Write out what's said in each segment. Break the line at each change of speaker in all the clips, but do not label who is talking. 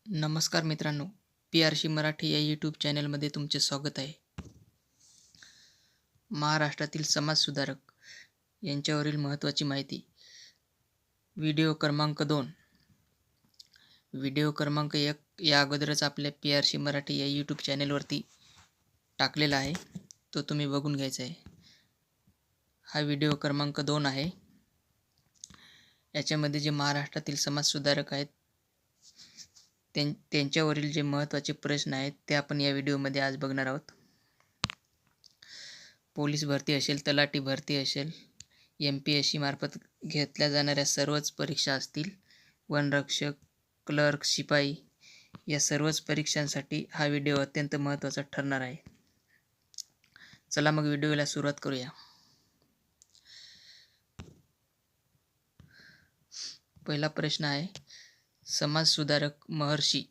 नमस्कार मित्रांनो, PRC मराठी या यूट्यूब चॅनलमध्ये तुमचे स्वागत आहे. महाराष्ट्रातील समाजसुधारक यांच्यावरील महत्त्वाची माहिती. व्हिडिओ क्रमांक 2. व्हिडिओ क्रमांक 1 या अगोदरच आपल्या PRC मराठी या यूट्यूब चॅनलवरती टाकलेला आहे. तो तुम्ही बघून घ्यायचा आहे. हा व्हिडिओ क्रमांक 2 आहे. याच्यामध्ये जे महाराष्ट्रातील समाजसुधारक आहेत त्यांच्यावरील जे महत्त्वाचे प्रश्न आहेत ते आपण या व्हिडिओमध्ये आज बघणार आहोत. पोलीस भरती असेल, तलाठी भरती असेल, MPSC मार्फत घेतल्या जाणाऱ्या सर्वच परीक्षा असतील, वनरक्षक, क्लर्क, शिपाई या सर्वच परीक्षांसाठी हा व्हिडिओ अत्यंत महत्त्वाचा ठरणार आहे. चला मग व्हिडिओला सुरुवात करूया. पहिला प्रश्न आहे, समाजसुधारक महर्षी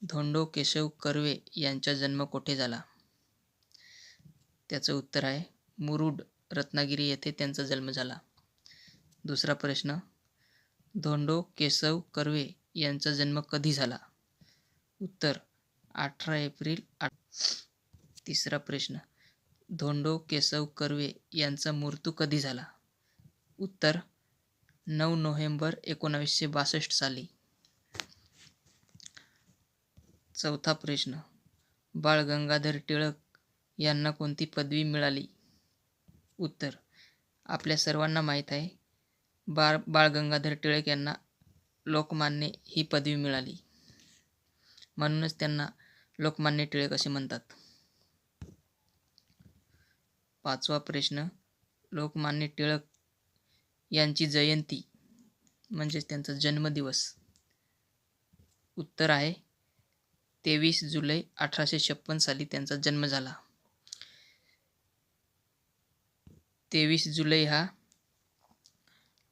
धोंडो केशव कर्वे यांचा जन्म कोठे झाला? त्याचं उत्तर आहे मुरुड, रत्नागिरी येथे त्यांचा जन्म झाला. दुसरा प्रश्न, धोंडो केशव कर्वे यांचा जन्म कधी झाला? उत्तर 18 एप्रिल. तिसरा प्रश्न, धोंडो केशव कर्वे यांचा मृत्यू कधी झाला? उत्तर 9 नोव्हेंबर 1962 साली. चौथा प्रश्न, बाळ गंगाधर टिळक यांना कोणती पदवी मिळाली? उत्तर, आपल्या सर्वांना माहीत आहे, बाळ गंगाधर टिळक यांना लोकमान्य ही पदवी मिळाली, म्हणूनच त्यांना लोकमान्य टिळक असे म्हणतात. पाचवा प्रश्न, लोकमान्य टिळक यांची जयंती म्हणजेच त्यांचा जन्मदिवस. उत्तर आहे 23 जुलै 1856 साली त्यांचा जन्म झाला. 23 जुलै हा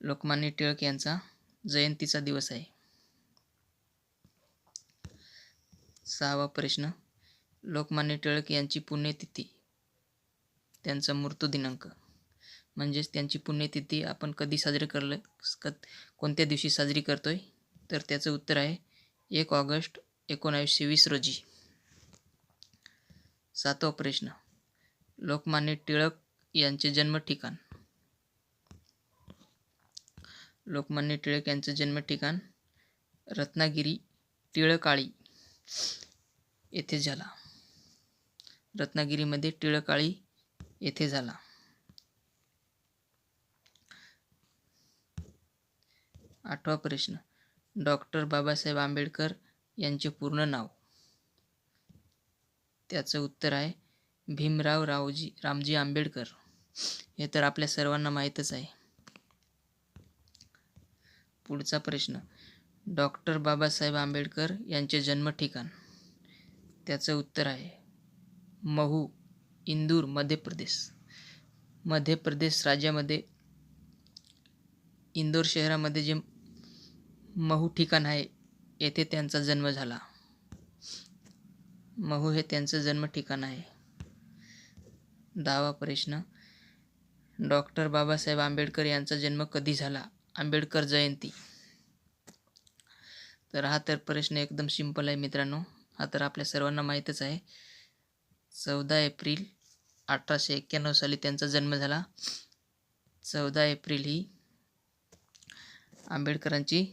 लोकमान्य टिळक यांचा जयंतीचा दिवस आहे. सहावा प्रश्न, लोकमान्य टिळक यांची पुण्यतिथी, त्यांचा मृत्यू दिनांक म्हणजेच त्यांची पुण्यतिथी आपण कधी कोणत्या दिवशी साजरी करतोय? तर त्याचं उत्तर आहे 1 ऑगस्ट 1920 रोजी. सातवा प्रश्न, लोकमान्य टिळक यांचे जन्म ठिकाण. लोकमान्य टिळक यांचे जन्म ठिकाण रत्नागिरी टिळकाळी येथे झाला. रत्नागिरीमध्ये टिळकाळी येथे झाला. आठवा प्रश्न, डॉक्टर बाबासाहेब आंबेडकर यांचे पूर्ण नाव. त्याचं उत्तर आहे भीमराव रामजी आंबेडकर. हे तर आपल्या सर्वांना माहीतच आहे. पुढचा प्रश्न, डॉक्टर बाबासाहेब आंबेडकर यांचे जन्म ठिकाण. त्याचं उत्तर आहे महू, इंदूर, मध्य प्रदेश. मध्य प्रदेश राज्यामध्ये इंदोर शहरामध्ये जे महू ठिकाण आहे येथे त्यांचा जन्म झाला. महू हे त्यांचं जन्म ठिकाण आहे. 10वा प्रश्न, डॉक्टर बाबासाहेब आंबेडकर यांचा जन्म कधी झाला? आंबेडकर जयंती. तर हा तर प्रश्न एकदम सिंपल आहे मित्रांनो. हा तर आपल्या सर्वांना माहीतच आहे. 14 एप्रिल 1891 साली त्यांचा जन्म झाला. 14 एप्रिल ही आंबेडकरांची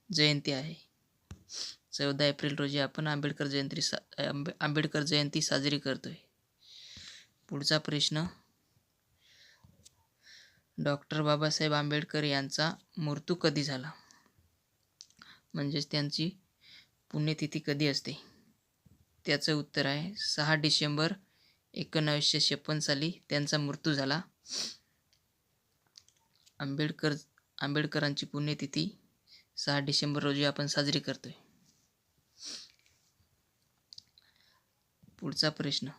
जयंती आहे. 14 एप्रिल रोजी आपण आंबेडकर जयंती साजरी करतोय. पुढचा प्रश्न, डॉक्टर बाबासाहेब आंबेडकर यांचा मृत्यू कधी झाला? म्हणजेच त्यांची पुण्यतिथी कधी असते? त्याचं उत्तर आहे 6 डिसेंबर 1956 साली त्यांचा मृत्यू झाला. आंबेडकरांची पुण्यतिथी 6 डिसेंबर रोजी आपण साजरी करतोय. पुढचा प्रश्न,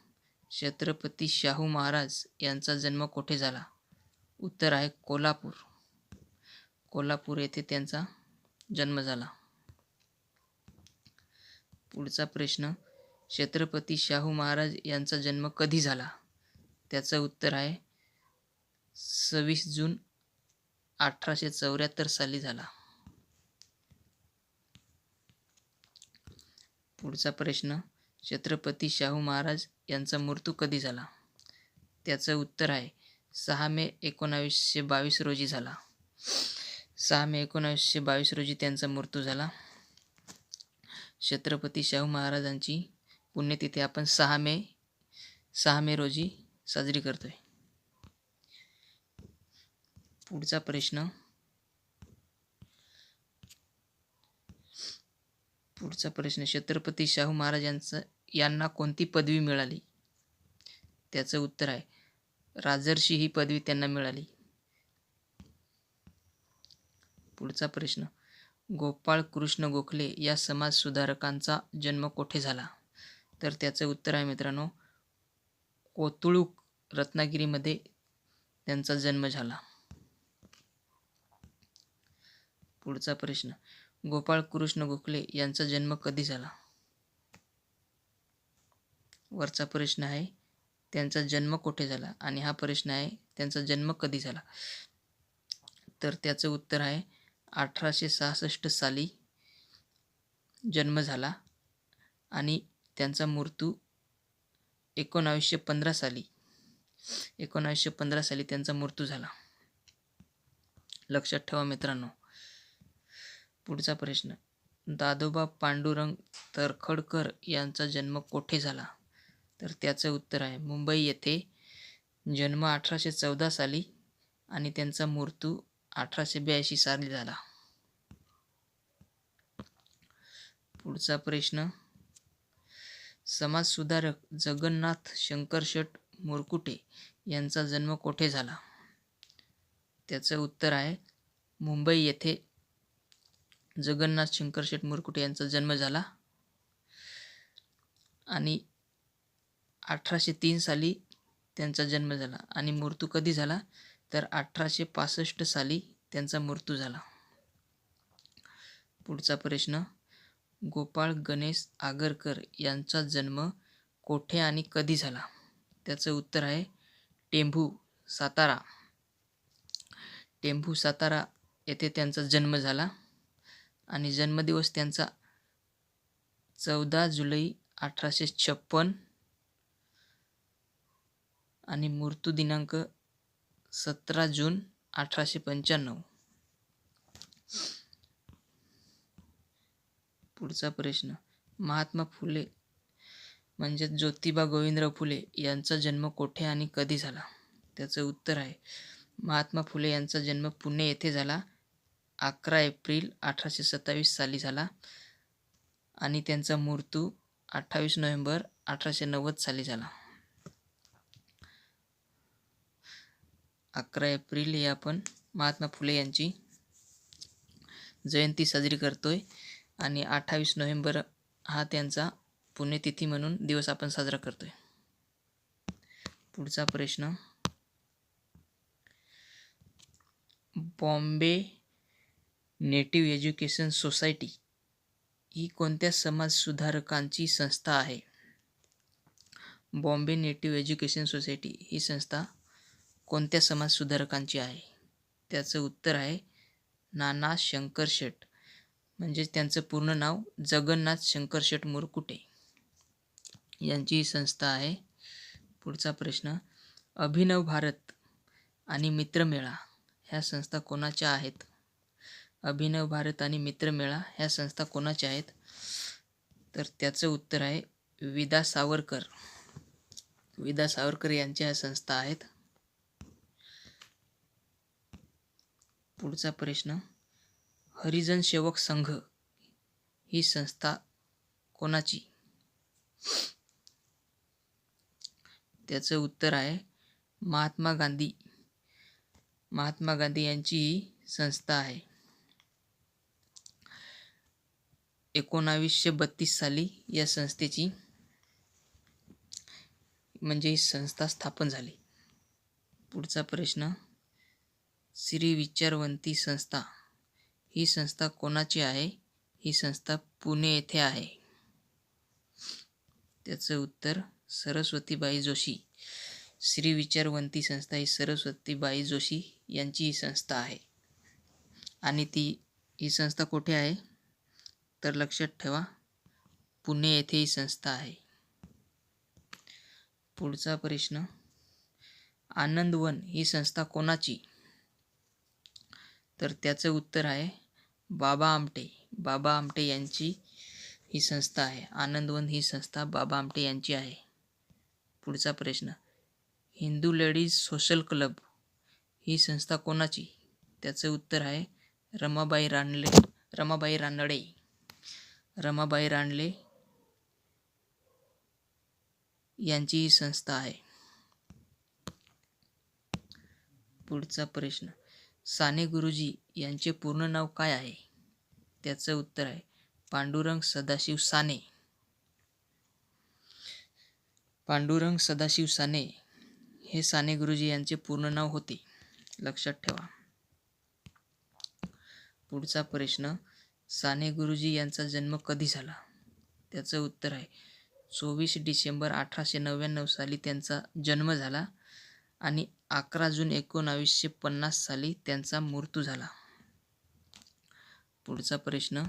छत्रपती शाहू महाराज यांचा जन्म कोठे झाला? उत्तर आहे कोल्हापूर. कोल्हापूर येथे त्यांचा जन्म झाला. पुढचा प्रश्न, छत्रपती शाहू महाराज यांचा जन्म कधी झाला? त्याचं उत्तर आहे 26 जून 1874 साली झाला. पुढचा प्रश्न, छत्रपती शाहू महाराज यांचा मृत्यू कधी झाला? त्याचं उत्तर आहे 6 मे 1922 रोजी झाला. 6 मे 1922 रोजी त्यांचा मृत्यू झाला. छत्रपती शाहू महाराजांची पुण्यतिथी आपण 6 मे रोजी साजरी करतोय. पुढचा प्रश्न, छत्रपती शाहू महाराज यांना कोणती पदवी मिळाली? त्याचं उत्तर आहे राजर्षी ही पदवी त्यांना मिळाली. पुढचा प्रश्न, गोपाळ कृष्ण गोखले या समाजसुधारकांचा जन्म कोठे झाला? तर त्याचं उत्तर आहे मित्रांनो कोतुळूक रत्नागिरीमध्ये त्यांचा जन्म झाला. पुढचा प्रश्न, गोपाळ कृष्ण गोखले यांचा जन्म कधी झाला? वरचा प्रश्न आहे त्यांचा जन्म कोठे झाला आणि हा प्रश्न आहे त्यांचा जन्म कधी झाला. तर त्याचं उत्तर आहे 1866 साली जन्म झाला आणि त्यांचा मृत्यू 1915 साली त्यांचा मृत्यू झाला. लक्षात ठेवा मित्रांनो. पुढचा प्रश्न, दादोबा पांडुरंग तरखडकर यांचा जन्म कोठे झाला? तर त्याचं उत्तर आहे मुंबई येथे. जन्म 1814 साली आणि त्यांचा मृत्यू 1882 साली झाला. पुढचा प्रश्न, समाजसुधारक जगन्नाथ शंकरशेठ मुरकुटे यांचा जन्म कोठे झाला? त्याचं उत्तर आहे मुंबई येथे जगन्नाथ शंकरशेठ मुरकुटे यांचा जन्म झाला आणि 1803 साली त्यांचा जन्म झाला आणि मृत्यू कधी झाला? तर 1865 साली त्यांचा मृत्यू झाला. पुढचा प्रश्न, गोपाळ गणेश आगरकर यांचा जन्म कोठे आणि कधी झाला? त्याचं उत्तर आहे टेंभू सातारा येथे त्यांचा जन्म झाला आणि जन्मदिवस त्यांचा 14 जुलै 1856 आणि मृत्यू दिनांक 17 जून 1895. पुढचा प्रश्न, महात्मा फुले म्हणजे ज्योतिबा गोविंदराव फुले यांचा जन्म कोठे आणि कधी झाला? त्याचं उत्तर आहे महात्मा फुले यांचा जन्म पुणे येथे झाला. 11 एप्रिल 1827 साली झाला आणि त्यांचा मृत्यू 28 नोव्हेंबर 1890 साली झाला. 11 एप्रिल हे आपण महात्मा फुले यांची जयंती साजरी करतोय आणि 28 नोव्हेंबर हा त्यांचा पुण्यतिथी म्हणून दिवस आपण साजरा करतोय. पुढचा प्रश्न, बॉम्बे नेटिव्ह एज्युकेशन सोसायटी ही कोणत्या समाजसुधारकांची संस्था आहे? बॉम्बे नेटिव्ह एज्युकेशन सोसायटी ही संस्था कोणत्या समाजसुधारकांची आहे? त्याचं उत्तर आहे नाना शंकरशेठ म्हणजेच त्यांचं पूर्ण नाव जगन्नाथ शंकरशेठ मुरकुटे यांची ही संस्था आहे. पुढचा प्रश्न, अभिनव भारत आणि मित्रमेळा ह्या संस्था कोणाच्या आहेत? अभिनव भारत आणि मित्रमेळा ह्या संस्था कोणाच्या आहेत? तर त्याचं उत्तर आहे विदा सावरकर यांच्या ह्या संस्था आहेत. पुढचा प्रश्न, हरिजन सेवक संघ ही संस्था कोणाची? त्याचं उत्तर आहे महात्मा गांधी यांची ही संस्था आहे. 1932 साली या संस्थेची म्हणजे ही संस्था स्थापन झाली. पुढचा प्रश्न, श्री विचारवंती संस्था ही संस्था कोणाची आहे? ही संस्था पुणे येथे आहे. त्याचं उत्तर सरस्वतीबाई जोशी. श्री विचारवंती संस्था ही सरस्वतीबाई जोशी यांची ही संस्था आहे आणि ही संस्था कुठे आहे? तर लक्षात ठेवा पुणे येथे ही संस्था आहे. पुढचा प्रश्न, आनंदवन ही संस्था कोणाची? तर त्याचं उत्तर आहे बाबा आमटे. बाबा आमटे यांची ही संस्था आहे. आनंदवन ही संस्था बाबा आमटे यांची आहे. पुढचा प्रश्न, हिंदू लेडीज सोशल क्लब ही संस्था कोणाची? त्याचं उत्तर आहे रमाबाई रानडे. रमाबाई रानडे यांची ही संस्था आहे. पुढचा प्रश्न, साने गुरुजी यांचे पूर्ण नाव काय आहे? त्याचं उत्तर आहे पांडुरंग सदाशिव साने. पांडुरंग सदाशिव साने हे साने गुरुजी यांचे पूर्ण नाव होते, लक्षात ठेवा. पुढचा प्रश्न, साने गुरुजी यांचा जन्म कधी झाला? त्याचं उत्तर आहे 24 डिसेंबर 1899 साली त्यांचा जन्म झाला आणि 11 जून 1950 साली त्यांचा मृत्यू झाला. पुढचा प्रश्न,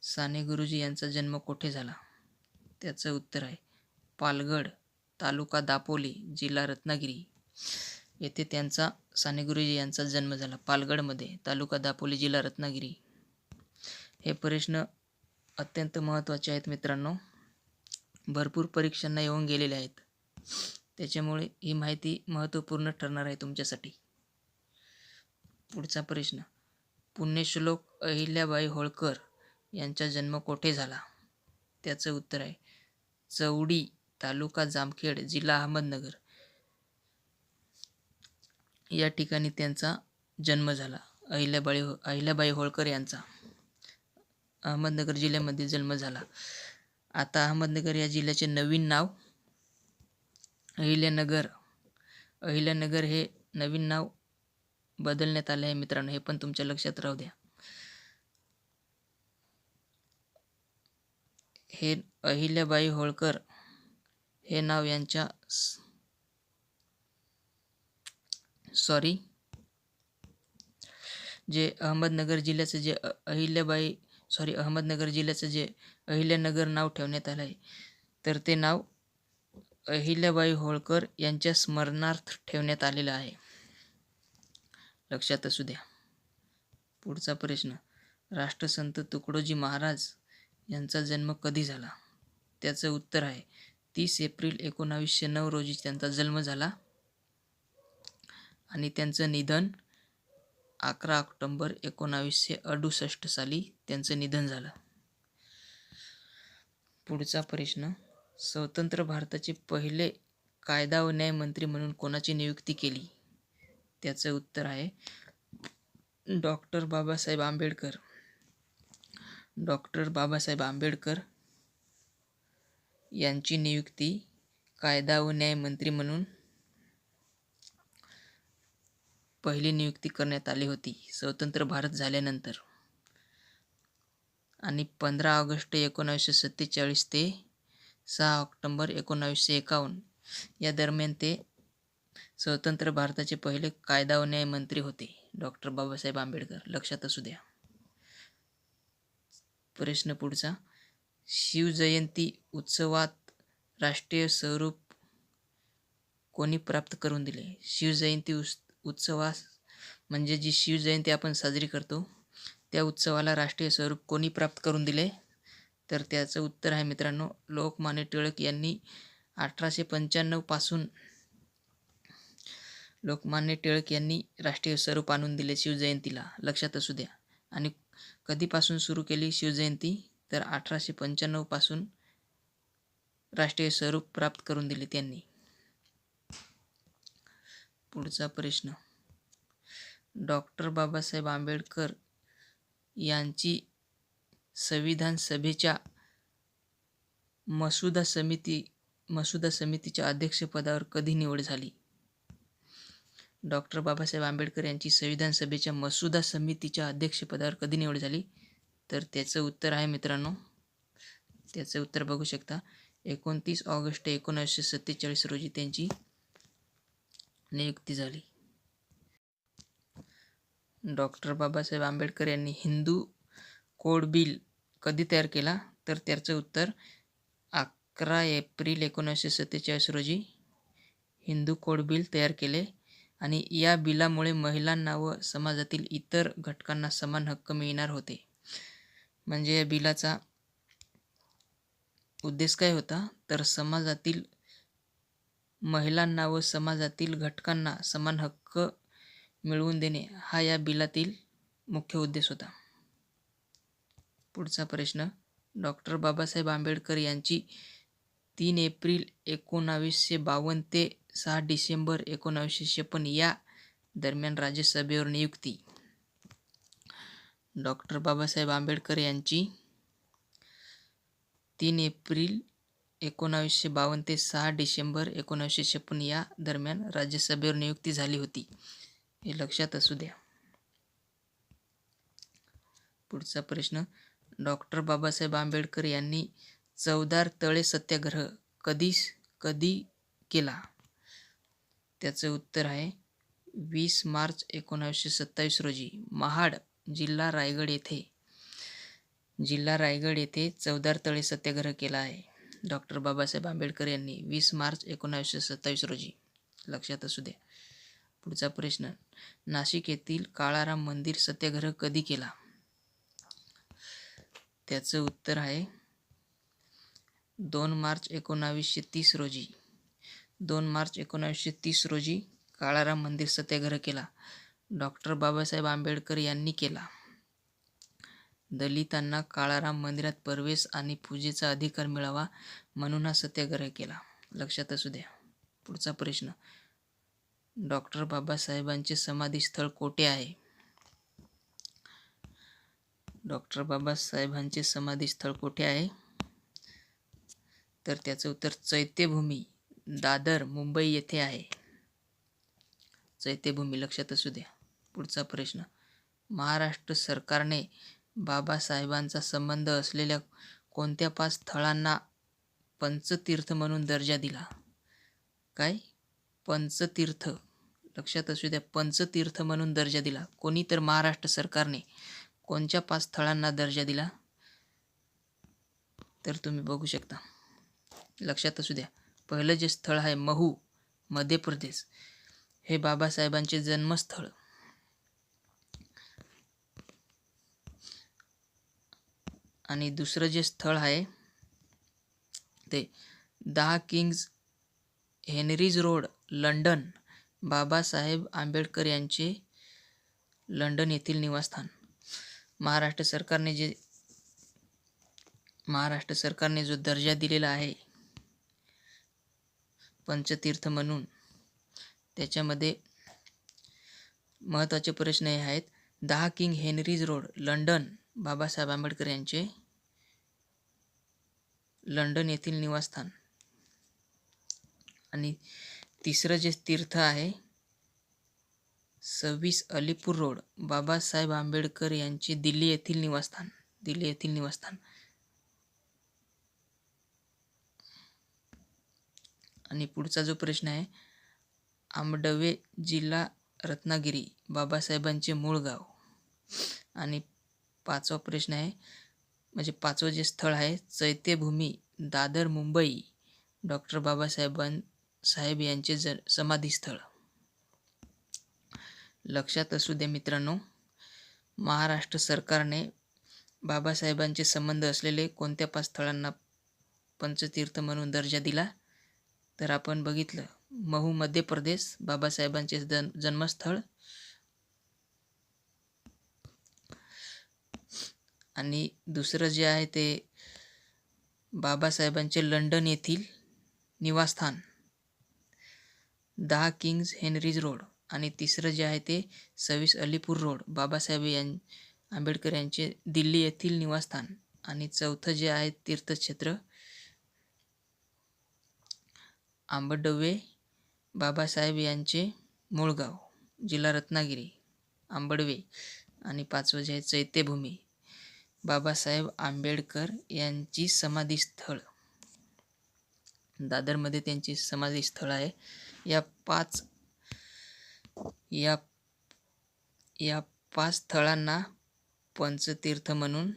साने गुरुजी यांचा जन्म कोठे झाला? त्याचं उत्तर आहे पालगड, तालुका दापोली, जिल्हा रत्नागिरी येथे त्यांचा साने गुरुजी यांचा जन्म झाला. पालगडमध्ये, तालुका दापोली, जिल्हा रत्नागिरी. हे प्रश्न अत्यंत महत्त्वाचे आहेत मित्रांनो. भरपूर परीक्षांना येऊन गेलेले आहेत, त्याच्यामुळे ही माहिती महत्त्वपूर्ण ठरणार आहे तुमच्यासाठी. पुढचा प्रश्न, पुण्यश्लोक अहिल्याबाई होळकर यांचा जन्म कोठे झाला? त्याचं उत्तर आहे चौडी, तालुका जामखेड, जिल्हा अहमदनगर या ठिकाणी त्यांचा जन्म झाला. अहिल्याबाई होळकर यांचा अहमदनगर जिल्ह्यामध्ये जन्म झाला. आता अहमदनगर या जिल्ह्याचे नवीन नाव अहिल्यानगर हे नवीन नाव बदलण्यात आले आहे मित्रांनो, हे पण तुमच्या लक्षात राहू द्या. हे अहिल्याबाई होळकर हे नाव यांच्या जे अहमदनगर जिल्ह्याचं जे अहिल्यानगर नाव ठेवण्यात आलं आहे, तर ते नाव अहिल्याबाई होळकर यांच्या स्मरणार्थ ठेवण्यात आलेलं आहे, लक्षात असू द्या. पुढचा प्रश्न, राष्ट्रसंत तुकडोजी महाराज यांचा जन्म कधी झाला? त्याचं उत्तर आहे 30 एप्रिल 1909 रोजी त्यांचा जन्म झाला आणि त्यांचं निधन 11 ऑक्टोबर 1968 साली त्यांचं निधन झालं. पुढचा प्रश्न, स्वतंत्र भारताचे पहिले कायदा व न्याय मंत्री म्हणून कोणाची नियुक्ती केली? त्याचं उत्तर आहे डॉक्टर बाबासाहेब आंबेडकर यांची नियुक्ती कायदा व न्याय मंत्री म्हणून पहिली नियुक्ती करण्यात आली होती स्वतंत्र भारत झाल्यानंतर. आणि 15 ऑगस्ट 1947 ते 6 ऑक्टोबर 1951 या दरम्यान ते स्वतंत्र भारताचे पहिले कायदा व न्याय मंत्री होते, डॉक्टर बाबासाहेब आंबेडकर, लक्षात असू द्या. प्रश्न पुढचा, शिवजयंती उत्सवात राष्ट्रीय स्वरूप कोणी प्राप्त करून दिले? शिवजयंती उत्सवास म्हणजे जी शिवजयंती आपण साजरी करतो त्या उत्सवाला राष्ट्रीय स्वरूप कोणी प्राप्त करून दिले? तर त्याचं उत्तर आहे मित्रांनो लोकमान्य टिळक यांनी 1895 पासून लोकमान्य टिळक यांनी राष्ट्रीय स्वरूप आणून दिले शिवजयंतीला, लक्षात असू द्या. आणि कधीपासून सुरू केली शिवजयंती? तर 1895 पासून राष्ट्रीय स्वरूप प्राप्त करून दिले त्यांनी. पुढचा प्रश्न, डॉक्टर बाबासाहेब आंबेडकर यांची संविधान सभेच्या मसुदा समितीच्या अध्यक्षपदावर कधी निवड झाली? डॉक्टर बाबासाहेब आंबेडकर यांची संविधान सभेच्या मसुदा समितीच्या अध्यक्षपदावर कधी निवड झाली? तर त्याचं उत्तर आहे मित्रांनो, त्याचं उत्तर बघू शकता 29 ऑगस्ट 1947 रोजी त्यांची नियुक्ती झाली. डॉक्टर बाबासाहेब आंबेडकर यांनी हिंदू कोड बिल कधी तयार केला? तर त्याचं उत्तर 11 एप्रिल 1947 रोजी हिंदू कोड बिल तयार केले आणि या बिलामुळे महिलांना व समाजातील इतर घटकांना समान हक्क मिळणार होते. म्हणजे या बिलाचा उद्देश काय होता? तर समाजातील महिलांना व समाजातील घटकांना समान हक्क मिळवून देणे हा या बिलातील मुख्य उद्देश होता. पुढचा प्रश्न, डॉक्टर बाबासाहेब आंबेडकर यांची 3 एप्रिल 1952 ते 6 डिसेंबर 1956 या दरम्यान राज्यसभेवर नियुक्ती. डॉक्टर बाबासाहेब आंबेडकर यांची 3 एप्रिल 1952 ते 6 डिसेंबर 1956 या दरम्यान राज्यसभेवर नियुक्ती झाली होती. हे लक्षात असू द्या. पुढचा प्रश्न, डॉक्टर बाबासाहेब आंबेडकर यांनी चवदार तळे सत्याग्रह कधी केला? त्याचं उत्तर आहे 20 मार्च 1927 रोजी महाड, जिल्हा रायगड येथे चवदार तळे सत्याग्रह केला आहे. डॉक्टर बाबासाहेब आंबेडकर यांनी 20 मार्च 1927 रोजी. लक्षात असू द्या. पुढचा प्रश्न, नाशिक येथील काळाराम मंदिर सत्याग्रह कधी केला? त्याचं उत्तर आहे 2 मार्च 1930 रोजी. 2 मार्च 1930 रोजी काळाराम मंदिर सत्याग्रह केला. डॉक्टर बाबासाहेब आंबेडकर यांनी केला. दलितांना काळाराम मंदिरात प्रवेश आणि पूजेचा अधिकार मिळावा म्हणून हा सत्याग्रह केला. लक्षात असू द्या. पुढचा प्रश्न, डॉक्टर बाबासाहेबांचे समाधीस्थळ कोठे आहे? डॉक्टर बाबासाहेबांचे समाधीस्थळ कोठे आहे? तर त्याचं उत्तर चैत्यभूमी, दादर, मुंबई येथे आहे. चैत्यभूमी लक्षात असू द्या. पुढचा प्रश्न, महाराष्ट्र सरकारने बाबासाहेबांचा संबंध असलेल्या कोणत्या 5 स्थळांना पंचतीर्थ म्हणून दर्जा दिला? काय? पंचतीर्थ. लक्षात असू द्या. पंचतीर्थ म्हणून दर्जा दिला. कोणी? तर महाराष्ट्र सरकारने. कोणत्या 5 स्थळांना दर्जा दिला? तर तुम्ही बघू शकता. लक्षात असू द्या. पहिलं जे स्थळ आहे महू, मध्य प्रदेश, हे बाबासाहेबांचे जन्मस्थळ. आणि दुसरं जे स्थळ आहे ते 10 kings Henrys road, London, Babasaheb Ambedkar यांचे लंडन येथील निवासस्थान. महाराष्ट्र सरकारने जो दर्जा दिलेला आहे पंचतीर्थ म्हणून, त्याच्यामध्ये महत्त्वाचे प्रश्न हे आहेत. 10 king Henrys road, London, Babasaheb Ambedkar यांचे लंडन येथील निवासस्थान. आणि तिसरं जे तीर्थ आहे 26 अलीपूर रोड, बाबासाहेब आंबेडकर यांचे दिल्ली येथील निवासस्थान. आणि पुढचा जो प्रश्न आहे आंबडवे, जिल्हा रत्नागिरी, बाबासाहेबांचे मूळ गाव. आणि 5वा प्रश्न आहे, म्हणजे 5वं जे स्थळ आहे चैत्यभूमी, दादर, मुंबई, डॉक्टर बाबासाहेब यांचे समाधीस्थळ. लक्षात असू द्या मित्रांनो, महाराष्ट्र सरकारने बाबासाहेबांचे संबंध असलेले कोणत्या 5 स्थळांना पंचतीर्थ म्हणून दर्जा दिला? तर आपण बघितलं, महू, मध्य प्रदेश, बाबासाहेबांचे जन्मस्थळ. आणि दुसरं जे आहे ते बाबासाहेबांचे लंडन येथील निवासस्थान, 10 किंग्ज हेनरीज रोड. आणि तिसरं जे आहे ते 26 अलीपूर रोड, बाबासाहेब आंबेडकर यांचे दिल्ली येथील निवासस्थान. आणि चौथं जे आहे तीर्थक्षेत्र आंबडवे, बाबासाहेब यांचे मूळ गाव, जिल्हा रत्नागिरी, आंबडवे. आणि 5वं जे आहे चैत्यभूमी, बाबासाहेब आंबेडकर यांची समाधीस्थळ, दादरमध्ये त्यांची समाधीस्थळ आहे. या 5 स्थळांना पंचतीर्थ म्हणून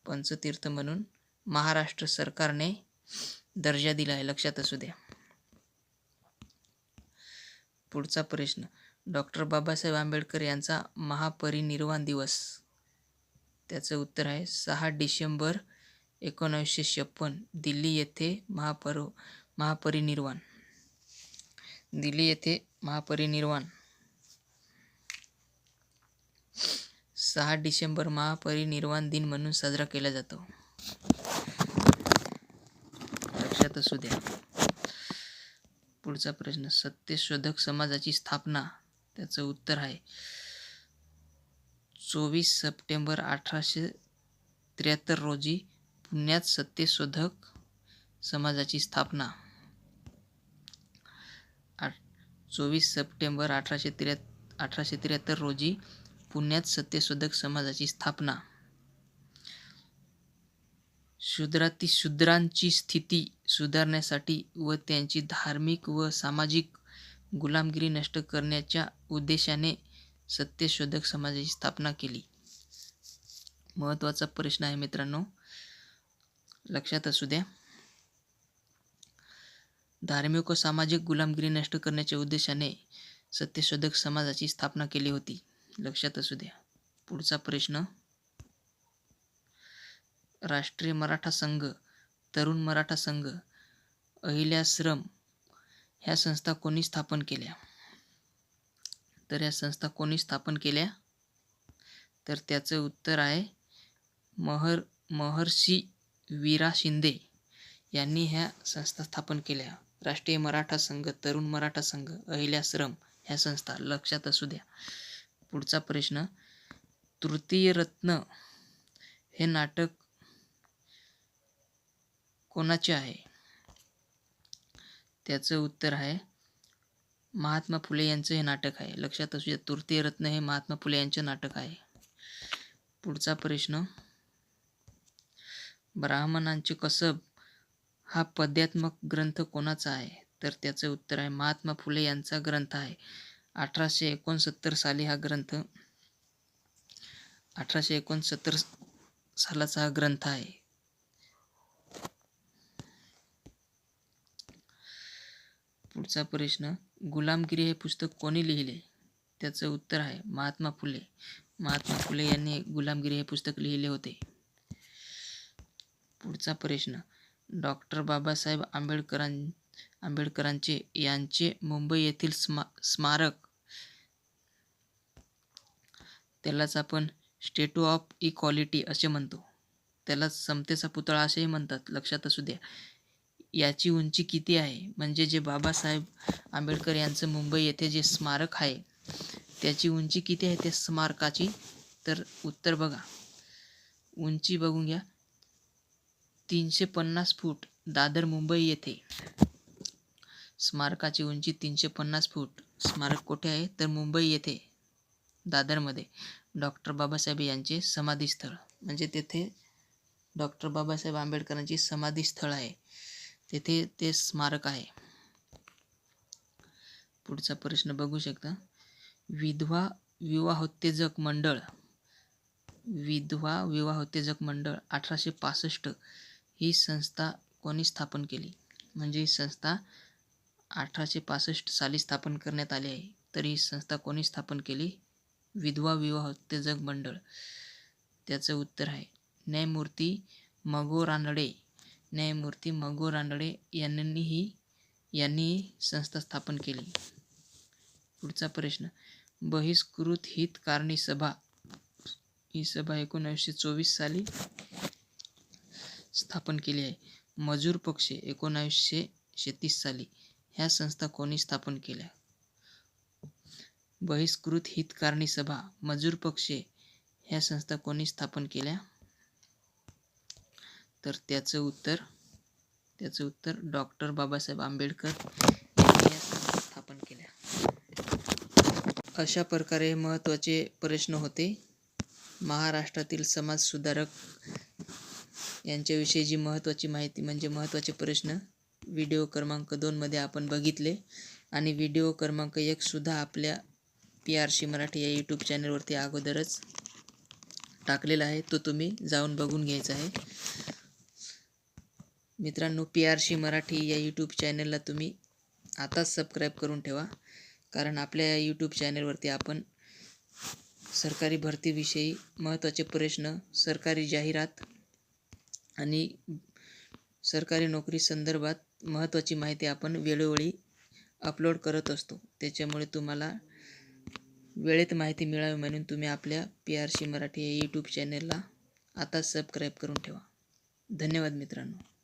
पंचतीर्थ म्हणून महाराष्ट्र सरकारने दर्जा दिला आहे, लक्षात असू द्या. पुढचा प्रश्न, डॉक्टर बाबासाहेब आंबेडकर यांचा महापरिनिर्वाण दिवस. त्याचं उत्तर आहे 6 डिसेंबर 1956 दिल्ली येथे महापरिनिर्वाण. दिल्ली येथे महापरिनिर्वाण 6 डिसेंबर महापरिनिर्वाण दिन म्हणून साजरा केला जातो, लक्षात असू द्या. पुढचा प्रश्न, सत्यशोधक समाजाची स्थापना. त्याचं उत्तर आहे 24 सप्टेंबर 1873 रोजी पुण्यात सत्यशोधक समाजाची स्थापना. 24 सप्टेंबर 1873 रोजी पुण्यात सत्यशोधक समाजाची स्थापना. शूद्रांची स्थिती सुधारण्यासाठी व त्यांची धार्मिक व सामाजिक गुलामगिरी नष्ट करण्याच्या उद्देशाने सत्यशोधक समाजाची स्थापना केली. महत्त्वाचा प्रश्न आहे मित्रांनो, लक्षात असू द्या. धार्मिक व सामाजिक गुलामगिरी नष्ट करण्याच्या उद्देशाने सत्यशोधक समाजाची स्थापना केली होती, लक्षात असू द्या. पुढचा प्रश्न, राष्ट्रीय मराठा संघ, तरुण मराठा संघ, अहिल्याश्रम ह्या संस्था कोणी स्थापन केल्या? तर या संस्था कोणी स्थापन केल्या? तर त्याचं उत्तर आहे महर्षी वीरा शिंदे यांनी ह्या संस्था स्थापन केल्या. राष्ट्रीय मराठा संघ, तरुण मराठा संघ, अहिल्याश्रम ह्या संस्था, लक्षात असू द्या. पुढचा प्रश्न, तृतीय रत्न हे नाटक कोणाचे आहे? त्याचं उत्तर आहे महात्मा फुले यांचं हे नाटक आहे, लक्षात असू द्या. तृतीय रत्न हे महात्मा फुले यांचे नाटक आहे. पुढचा प्रश्न, ब्राह्मणांचे कसब हा पद्यात्मक ग्रंथ कोणाचा आहे? तर त्याचं उत्तर आहे महात्मा फुले यांचा ग्रंथ आहे. 1869 साली हा ग्रंथ 1869 सालाचा हा ग्रंथ आहे. पुढचा प्रश्न, गुलामगिरी हे पुस्तक कोणी लिहिले? त्याचं उत्तर आहे महात्मा फुले. महात्मा फुले यांनी गुलामगिरी हे पुस्तक लिहिले होते. पुढचा प्रश्न, डॉक्टर बाबासाहेब आंबेडकरांचे यांचे मुंबई येथील स्मारक, त्यालाच आपण स्टॅच्यू ऑफ इक्वालिटी असे म्हणतो, त्याला समतेचा पुतळा असेही म्हणतात, लक्षात असू द्या. याची उंची किती आहे? म्हणजे जे बाबासाहेब आंबेडकर यांचं मुंबई येथे जे स्मारक आहे त्याची उंची किती आहे त्या स्मारकाची? तर उत्तर बघा, उंची बघून घ्या, 350 फूट. दादर मुंबई येथे स्मारकाची उंची 350 फूट. स्मारक कुठे आहे? तर मुंबई येथे दादरमध्ये डॉक्टर बाबासाहेब यांचे समाधीस्थळ, म्हणजे तेथे डॉक्टर बाबासाहेब आंबेडकरांची समाधीस्थळ आहे, तेथे ते स्मारक आहे. पुढचा प्रश्न बघू शकता, विधवा विवाहोत्तेजक मंडळ, विधवा विवाहोत्तेजक मंडळ 1865 ही संस्था कोणी स्थापन केली? म्हणजे ही संस्था 1865 साली स्थापन करण्यात आली आहे. तर ही संस्था कोणी स्थापन केली? विधवा विवाहोत्तेजक मंडळ. त्याचं उत्तर आहे न्यायमूर्ती मगो रानडे. न्यायमूर्ती मगो रानडे यांनी संस्था स्थापन केली. पुढचा प्रश्न, बहिष्कृत हितकारणी सभा, ही सभा 1924 साली स्थापन केली आहे. मजूर पक्ष 1936 साली. ह्या संस्था कोणी स्थापन केल्या? बहिष्कृत हितकारणी सभा, मजूर पक्ष ह्या संस्था कोणी स्थापन केल्या? तर त्याचं उत्तर डॉक्टर बाबासाहेब आंबेडकर यांनी या संस्था स्थापन केल्या. अशा प्रकारे महत्त्वाचे प्रश्न होते. महाराष्ट्रातील समाजसुधारक यांच्याविषयी जी महत्त्वाची माहिती म्हणजे महत्त्वाचे प्रश्न व्हिडिओ क्रमांक 2 मध्ये आपण बघितले, आणि व्हिडिओ क्रमांक 1 सुद्धा आपल्या PRC मराठी या यूट्यूब चॅनलवरती अगोदरच टाकलेला आहे, तो तुम्ही जाऊन बघून घ्यायचा आहे. मित्रांनो, PRC मराठी या यूट्यूब चॅनलला तुम्ही आताच सबस्क्राईब करून ठेवा, कारण आपल्या यूट्यूब चॅनलवरती आपण सरकारी भरतीविषयी महत्त्वाचे प्रश्न, सरकारी जाहिरात आणि सरकारी नोकरी संदर्भात महत्त्वाची माहिती आपण वेळोवेळी अपलोड करत असतो. त्याच्यामुळे तुम्हाला वेळेत माहिती मिळावी म्हणून तुम्ही आपल्या PRC मराठी या यूट्यूब चॅनलला आताच सबस्क्राईब करून ठेवा. धन्यवाद मित्रांनो.